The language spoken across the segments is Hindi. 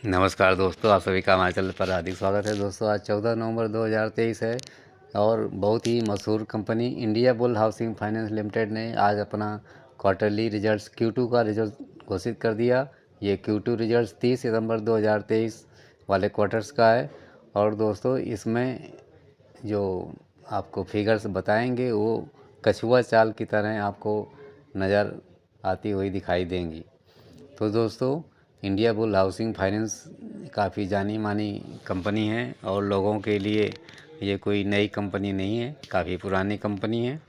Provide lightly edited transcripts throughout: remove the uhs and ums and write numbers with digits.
नमस्कार दोस्तों, आप सभी का हमारे चैनल पर हार्दिक स्वागत है। दोस्तों, आज 14 नवंबर 2023 है और बहुत ही मशहूर company India bull housing finance limited ने आज अपना क्वार्टरली रिजल्ट्स Q2 का रिजल्ट घोषित कर दिया। ये Q2 रिजल्ट्स 30 सितंबर 2023 वाले क्वार्टर्स का है। और दोस्तों, इसमें जो आपको फिगर्स बताएंगे वो कछुआ चाल की तरह आपको नज़र आती हुई दिखाई देंगी। तो दोस्तों, इंडिया बुल हाउसिंग फाइनेंस काफ़ी जानी मानी कंपनी है और लोगों के लिए ये कोई नई कंपनी नहीं है, काफ़ी पुरानी कंपनी है।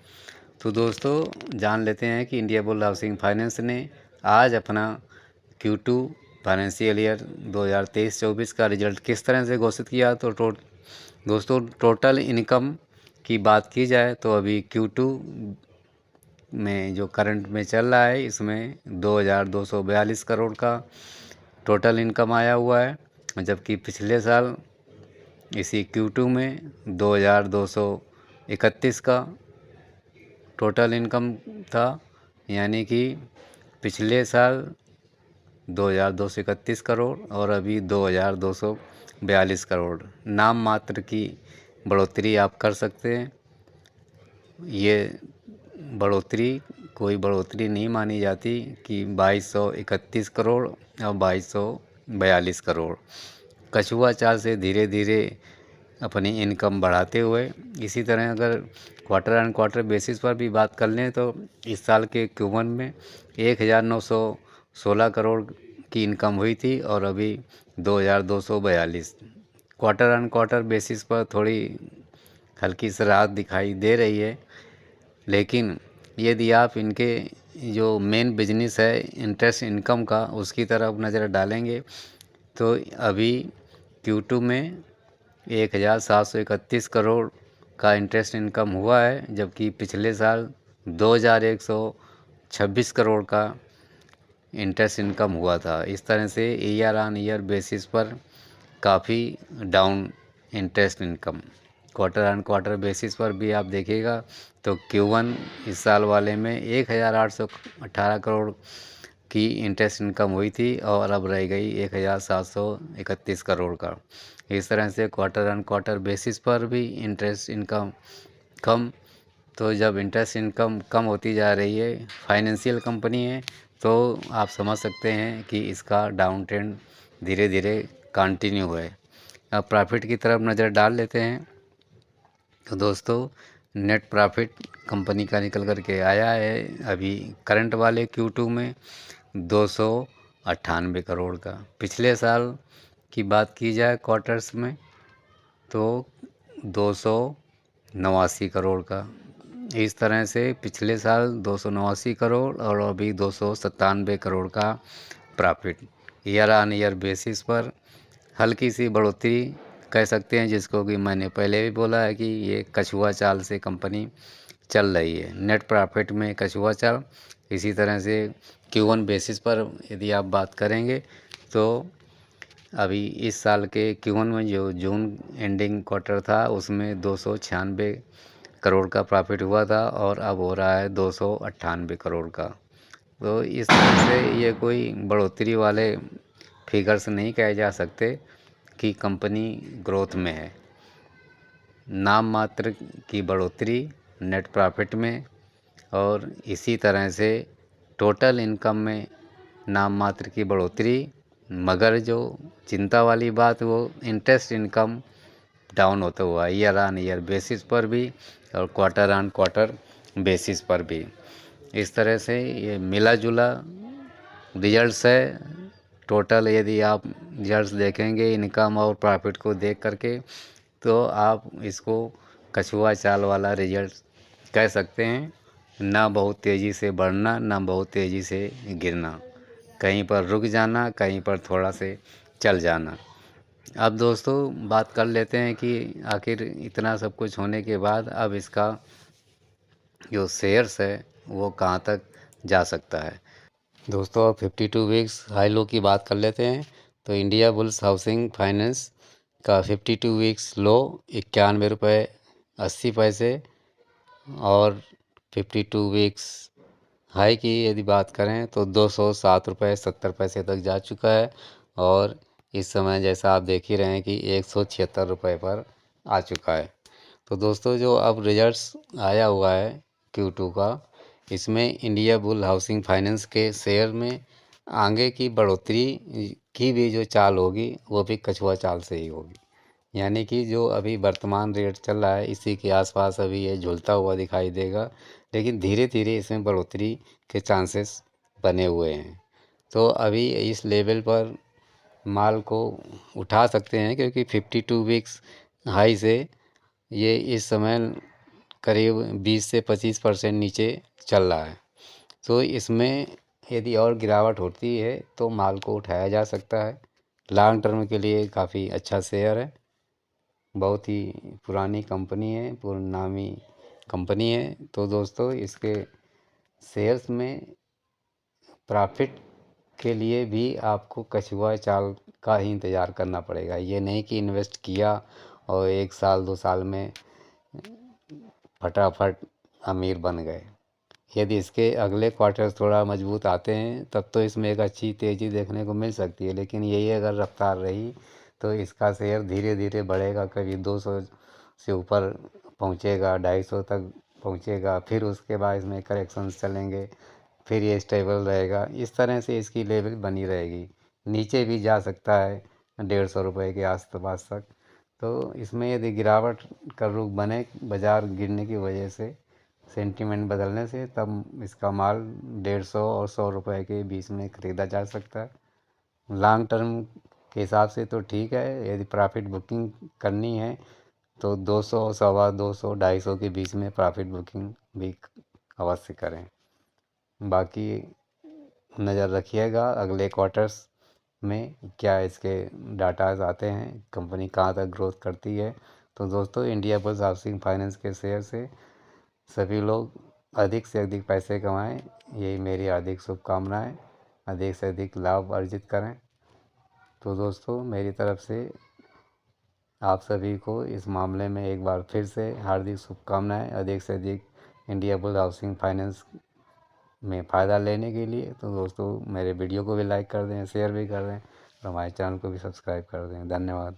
तो दोस्तों, जान लेते हैं कि इंडिया बुल हाउसिंग फाइनेंस ने आज अपना Q2 फाइनेंशियल ईयर 2023-24 का रिजल्ट किस तरह से घोषित किया। तो दोस्तों, टोटल इनकम की बात की जाए तो अभी Q2 में जो करंट में चल रहा है इसमें 2242 करोड़ का टोटल इनकम आया हुआ है, जबकि पिछले साल इसी Q2 में 2231 का टोटल इनकम था। यानी कि पिछले साल 2231 करोड़ और अभी 2242 करोड़ नाम मात्र की बढ़ोतरी आप कर सकते हैं। ये बढ़ोतरी कोई बढ़ोतरी नहीं मानी जाती कि 2231 करोड़ और 2242 करोड़। कछुआ चाल से धीरे धीरे अपनी इनकम बढ़ाते हुए, इसी तरह अगर क्वार्टर एंड क्वार्टर बेसिस पर भी बात कर लें तो इस साल के Q1 में 1916 करोड़ की इनकम हुई थी और अभी 2242। क्वार्टर एंड क्वार्टर बेसिस पर थोड़ी हल्की सी राहत दिखाई दे रही है, लेकिन यदि आप इनके जो मेन बिजनेस है इंटरेस्ट इनकम का उसकी तरफ नज़र डालेंगे तो अभी Q2 में 1731 करोड़ का इंटरेस्ट इनकम हुआ है, जबकि पिछले साल 2126 करोड़ का इंटरेस्ट इनकम हुआ था। इस तरह से ईयर ऑन ईयर बेसिस पर काफ़ी down interest income. Quarter and quarter basis पर भी आप देखिएगा तो Q1 इस साल वाले में 1818 करोड़ की इंटरेस्ट इनकम हुई थी और अब रह गई 1731 करोड़ का। इस तरह से क्वार्टर एंड क्वार्टर बेसिस पर भी इंटरेस्ट इनकम कम। तो जब इंटरेस्ट इनकम कम होती जा रही है, फाइनेंशियल कंपनी है, तो आप समझ सकते हैं कि इसका डाउन ट्रेंड धीरे धीरे कंटिन्यू है। अब प्रॉफिट की तरफ नज़र डाल लेते हैं तो दोस्तों, नेट प्रॉफिट कंपनी का निकल कर के आया है अभी करंट वाले Q2 में 298 करोड़ का। पिछले साल की बात की जाए क्वार्टर्स में तो 289 करोड़ का। इस तरह से पिछले साल 289 करोड़ और अभी 297 करोड़ का profit. Year on year basis पर हल्की सी बढ़ोतरी कह सकते हैं, जिसको कि मैंने पहले भी बोला है कि ये कछुआ चाल से कंपनी चल रही है। नेट प्रॉफिट में कछुआ चाल। इसी तरह से Q1 बेसिस पर यदि आप बात करेंगे तो अभी इस साल के Q1 में जो जून एंडिंग क्वार्टर था उसमें 296 करोड़ का प्रॉफिट हुआ था और अब हो रहा है 298 करोड़ का। तो इस तरह से ये कोई बढ़ोतरी वाले फिगर्स नहीं कहे जा सकते कि कंपनी ग्रोथ में है। नाम मात्र की बढ़ोतरी नेट प्रॉफिट में और इसी तरह से टोटल इनकम में नाम मात्र की बढ़ोतरी, मगर जो चिंता वाली बात वो इंटरेस्ट इनकम डाउन होता हुआ ईयर ऑन ईयर बेसिस पर भी और क्वार्टर ऑन क्वार्टर बेसिस पर भी। इस तरह से ये मिला जुला रिजल्ट्स है। टोटल यदि आप रिजल्ट्स देखेंगे इनकम और प्रॉफिट को देख करके तो आप इसको कछुआ चाल वाला रिजल्ट कह सकते हैं। ना बहुत तेज़ी से बढ़ना, ना बहुत तेज़ी से गिरना, कहीं पर रुक जाना, कहीं पर थोड़ा से चल जाना। अब दोस्तों, बात कर लेते हैं कि आखिर इतना सब कुछ होने के बाद अब इसका जो शेयर्स है वो कहाँ तक जा सकता है। दोस्तों, अब 52 वीक्स हाई लो की बात कर लेते हैं तो इंडिया बुल्स हाउसिंग फाइनेंस का 52 वीक्स लो 91 रुपये 80 पैसे और 52 वीक्स हाई की यदि बात करें तो 207 रुपये 70 पैसे तक जा चुका है और इस समय जैसा आप देख ही रहे हैं कि 176 रुपये पर आ चुका है। तो दोस्तों जो अब रिजल्ट्स आया हुआ है Q2 का, इसमें इंडिया बुल हाउसिंग फाइनेंस के शेयर में आगे की बढ़ोतरी की भी जो चाल होगी वो भी कछुआ चाल से ही होगी। यानी कि जो अभी वर्तमान रेट चल रहा है इसी के आसपास अभी ये झूलता हुआ दिखाई देगा, लेकिन धीरे धीरे इसमें बढ़ोतरी के चांसेस बने हुए हैं। तो अभी इस लेवल पर माल को उठा सकते हैं, क्योंकि 52 वीक्स हाई से ये इस समय करीब 20 से 25% नीचे चल रहा है। तो इसमें यदि और गिरावट होती है तो माल को उठाया जा सकता है। लॉन्ग टर्म के लिए काफ़ी अच्छा शेयर है, बहुत ही पुरानी कंपनी है, पुरनामी कंपनी है। तो दोस्तों इसके शेयर्स में प्रॉफिट के लिए भी आपको कछुआ चाल का ही इंतज़ार करना पड़ेगा। ये नहीं कि इन्वेस्ट किया और 1 साल 2 साल में फटाफट अमीर बन गए। यदि इसके अगले क्वार्टर थोड़ा मजबूत आते हैं तब तो इसमें एक अच्छी तेज़ी देखने को मिल सकती है, लेकिन यही अगर रफ्तार रही तो इसका शेयर धीरे धीरे बढ़ेगा, कभी 200 से ऊपर पहुंचेगा, 250 तक पहुंचेगा, फिर उसके बाद इसमें करेक्शंस चलेंगे, फिर ये स्टेबल रहेगा। इस तरह से इसकी लेवल बनी रहेगी, नीचे भी जा सकता है 150 रुपये के आस पास तक। तो इसमें यदि गिरावट का रुख बने बाज़ार गिरने की वजह से, सेंटीमेंट बदलने से, तब इसका माल 150 और 100 रुपये के बीच में ख़रीदा जा सकता है। लॉन्ग टर्म के हिसाब से तो ठीक है, यदि प्रॉफिट बुकिंग करनी है तो 200 सवा 200 250 के बीच में प्रॉफिट बुकिंग भी अवश्य करें। बाकी नज़र रखिएगा अगले क्वार्टर्स में क्या इसके डाटाज आते हैं, कंपनी कहाँ तक ग्रोथ करती है। तो दोस्तों इंडिया बुल्स हाउसिंग फाइनेंस के शेयर से सभी लोग अधिक से अधिक पैसे कमाएं, यही मेरी हार्दिक शुभकामनाएं। अधिक से अधिक लाभ अर्जित करें। तो दोस्तों मेरी तरफ से आप सभी को इस मामले में एक बार फिर से हार्दिक शुभकामनाएं, अधिक से अधिक इंडिया बुल्स हाउसिंग फाइनेंस में फ़ायदा लेने के लिए। तो दोस्तों मेरे वीडियो को भी लाइक कर दें, शेयर भी कर दें और हमारे चैनल को भी सब्सक्राइब कर दें। धन्यवाद।